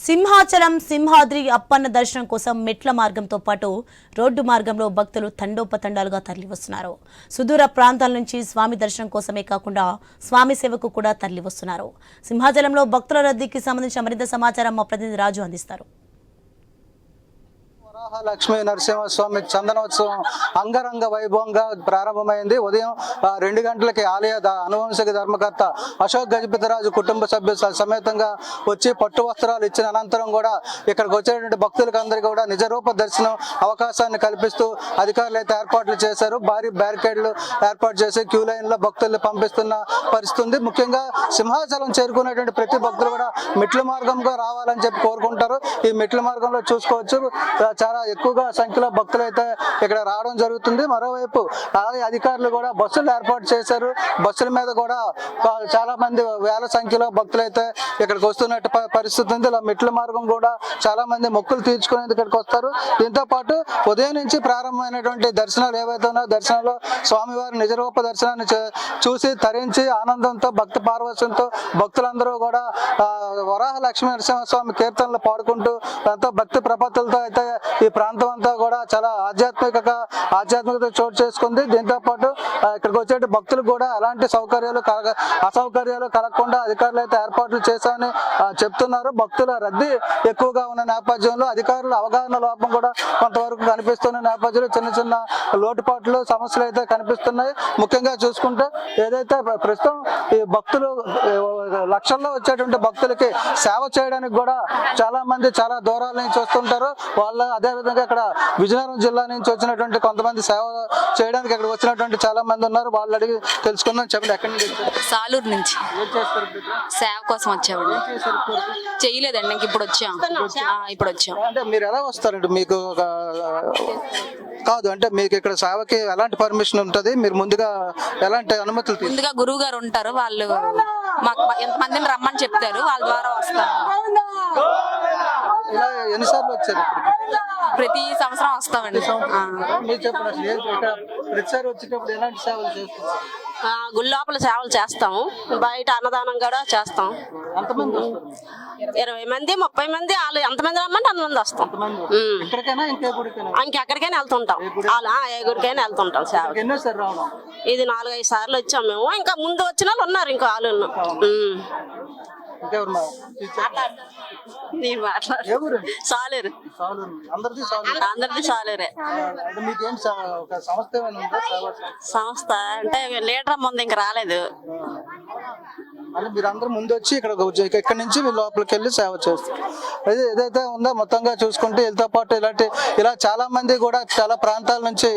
సింహాచలం సింహాద్రి అప్పన్న దర్శనం కోసం మెట్ల మార్గంతో పాటు రోడ్డు మార్గంలో భక్తులు తండోపతండాలుగా తరలివస్తున్నారు. సుదూర ప్రాంతాల నుంచి స్వామి దర్శనం కోసమే కాకుండా స్వామి సేవకు కూడా తరలివస్తున్నారు. సింహాచలంలో భక్తుల రద్దీకి సంబంధించిన మరింత సమాచారం మా ప్రతినిధి రాజు అందిస్తారు. లక్ష్మీ నరసింహస్వామి చందనోత్సవం అంగరంగ వైభవంగా ప్రారంభమైంది. ఉదయం 2 గంటలకి ఆలయ అనువంశిక ధర్మకర్త అశోక్ గజపతిరాజు కుటుంబ సభ్యులు సమేతంగా వచ్చి పట్టు వస్త్రాలు ఇచ్చిన అనంతరం కూడా ఇక్కడికి వచ్చేటువంటి భక్తులకు అందరికీ కూడా నిజరూప దర్శనం అవకాశాన్ని కల్పిస్తూ అధికారులు అయితే ఏర్పాట్లు చేశారు. భారీ బ్యారికేడ్లు ఏర్పాటు చేసి క్యూ లైన్ లో భక్తుల్ని పంపిస్తున్న పరిస్థితి ఉంది. ముఖ్యంగా సింహాచలం చేరుకునేటువంటి ప్రతి భక్తులు కూడా మెట్ల మార్గంగా రావాలని చెప్పి కోరుకుంటారు. ఈ మెట్ల మార్గంలో చూసుకోవచ్చు చాలా ఎక్కువగా సంఖ్యలో భక్తులు అయితే ఇక్కడ రావడం జరుగుతుంది. మరోవైపు ఆలయ అధికారులు కూడా బస్సులు ఏర్పాటు చేశారు. బస్సుల మీద కూడా చాలా మంది వేల సంఖ్యలో భక్తులు అయితే ఇక్కడికి వస్తున్నట్టు పరిస్థితి ఉంది. ఇలా మెట్ల మార్గం కూడా చాలా మంది మొక్కులు తీర్చుకునేందుకు ఇక్కడికి వస్తారు. దీంతో పాటు ఉదయం నుంచి ప్రారంభమైనటువంటి దర్శనాలు ఏవైతే ఉన్నాయో దర్శనంలో స్వామివారి నిజరూప దర్శనాన్ని చూసి తరించి ఆనందంతో భక్తి పార్వశంతో భక్తులందరూ కూడా వరాహ లక్ష్మీ నరసింహస్వామి కీర్తనలు పాడుకుంటూ ఎంతో భక్తి ప్రపత్తులతో అయితే ఈ ప్రాంతం అంతా కూడా చాలా ఆధ్యాత్మికత చోటు చేసుకుంది. దీంతో పాటు ఇక్కడికి వచ్చే భక్తులకు కూడా ఎలాంటి అసౌకర్యాలు కలగకుండా అధికారులు అయితే ఏర్పాట్లు చేశామని చెప్తున్నారు. భక్తుల రద్దీ ఎక్కువగా ఉన్న నేపథ్యంలో అధికారుల అవగాహన లోపం కూడా కొంతవరకు కనిపిస్తున్న నేపథ్యంలో చిన్న చిన్న లోటుపాట్లు సమస్యలు అయితే కనిపిస్తున్నాయి. ముఖ్యంగా చూసుకుంటే ఏదైతే ప్రస్తుతం ఈ భక్తులు లక్షల్లో వచ్చేటువంటి భక్తులకి సేవ చేయడానికి కూడా చాలా మంది చాలా దూరాల నుంచి వస్తుంటారు. అదేవిధంగా ఇక్కడ విజయనగరం జిల్లా నుంచి వచ్చినటువంటి కొంతమంది సేవ చేయడానికి ఇక్కడ వచ్చినటువంటి చాలా మంది ఉన్నారు. వాళ్ళు అడిగి తెలుసుకుందాం. చెప్పండి, ఎక్కడి నుంచి? సాలూరు నుంచి. సేవ కోసం వచ్చామండి. చేయలేదండి, ఇంక ఇప్పుడు వచ్చాం. అంటే మీరు ఎలా వస్తారండి? మీకు కాదు అంటే మీకు ఇక్కడ సేవకి ఎలాంటి పర్మిషన్ ఉంటుంది? మీరు ముందుగా ఎలాంటి అనుమతులు? ముందుగా గురువు గారు ఉంటారు, వాళ్ళు మాకు ఎంతమందిని రమ్మని చెప్తారు, వాళ్ళ ద్వారా వస్తారు. ఇలా ఎన్నిసార్లు వచ్చారు? ప్రతి సంవత్సరం వస్తామండి. మీరు చెప్పండి, ప్రతిసారి వచ్చేటప్పుడు ఎలాంటి సేవలు చేస్తారు? గుడి లోపల సేవలు చేస్తాము, బయట అన్నదానం కూడా చేస్తాం. 20 మంది 30 మంది వాళ్ళు ఎంతమంది రమ్మంటే అంతమంది వస్తాం. ఇంకెక్కడికైనా వెళ్తుంటాం, అలా ఏ గుడికైనా వెళ్తుంటాం సేవ. ఇది 4-5 సార్లు వచ్చాం మేము. ఇంకా ముందు వచ్చిన వాళ్ళు ఉన్నారు, ఇంకా వాళ్ళు సాలేరు, అందరిది సాలేరే. సంస్థ అంటే లీటర్ ముందు ఇంకా రాలేదు. మీరందరూ ముందు వచ్చి ఇక్కడ నుంచి మీరు లోపలికి వెళ్ళి సేవ చేస్తారు. అది ఏదైతే ఉందో మొత్తంగా చూసుకుంటే వీళ్ళతో పాటు ఇలా చాలా మంది కూడా చాలా ప్రాంతాల నుంచి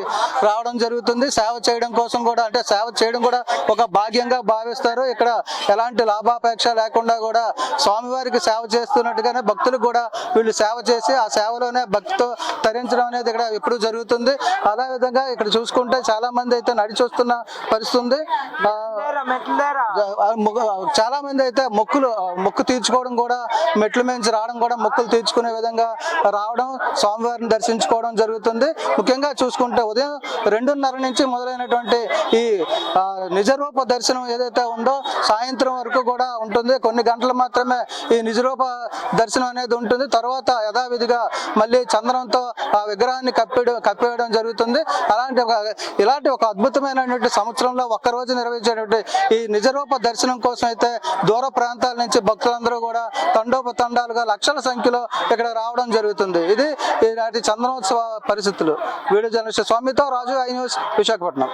రావడం జరుగుతుంది. సేవ చేయడం కోసం కూడా, అంటే సేవ చేయడం కూడా ఒక భాగ్యంగా భావిస్తారు. ఇక్కడ ఎలాంటి లాభాపేక్ష లేకుండా కూడా స్వామివారికి సేవ చేస్తున్నట్టుగానే భక్తులకు కూడా వీళ్ళు సేవ చేసి ఆ సేవలోనే భక్తితో తరించడం అనేది ఇక్కడ ఎప్పుడు జరుగుతుంది. అదేవిధంగా ఇక్కడ చూసుకుంటే చాలా మంది అయితే నడిచి వస్తున్న పరిస్థితి ఉంది. చాలా మంది అయితే మొక్కు తీర్చుకోవడం కూడా, మెట్ల మీద రావడం కూడా మొక్కులు తీర్చుకునే విధంగా రావడం, స్వామివారిని దర్శించుకోవడం జరుగుతుంది. ముఖ్యంగా చూసుకుంటే ఉదయం 2:30 నుంచి మొదలైనటువంటి ఈ నిజరూప దర్శనం ఏదైతే ఉందో సాయంత్రం వరకు కూడా ఉంటుంది. కొన్ని గంటలు మాత్రమే ఈ నిజరూప దర్శనం అనేది ఉంటుంది. తర్వాత యథావిధిగా మళ్ళీ చందనంతో ఆ విగ్రహాన్ని కప్పివేయడం జరుగుతుంది. ఇలాంటి ఒక అద్భుతమైనటువంటి సంవత్సరంలో ఒక్కరోజు నిర్వహించేటువంటి ఈ నిజరూప దర్శనం కోసం అయితే దూర ప్రాంతాల నుంచి భక్తులందరూ కూడా తండోపతండాలుగా లక్షల సంఖ్యలో ఇక్కడ రావడం జరుగుతుంది. ఇది ఈనాటి చందనోత్సవ పరిస్థితులు. వీడియో జర్నలిస్ట్ స్వామితో రాజు, ఐ న్యూస్, విశాఖపట్నం.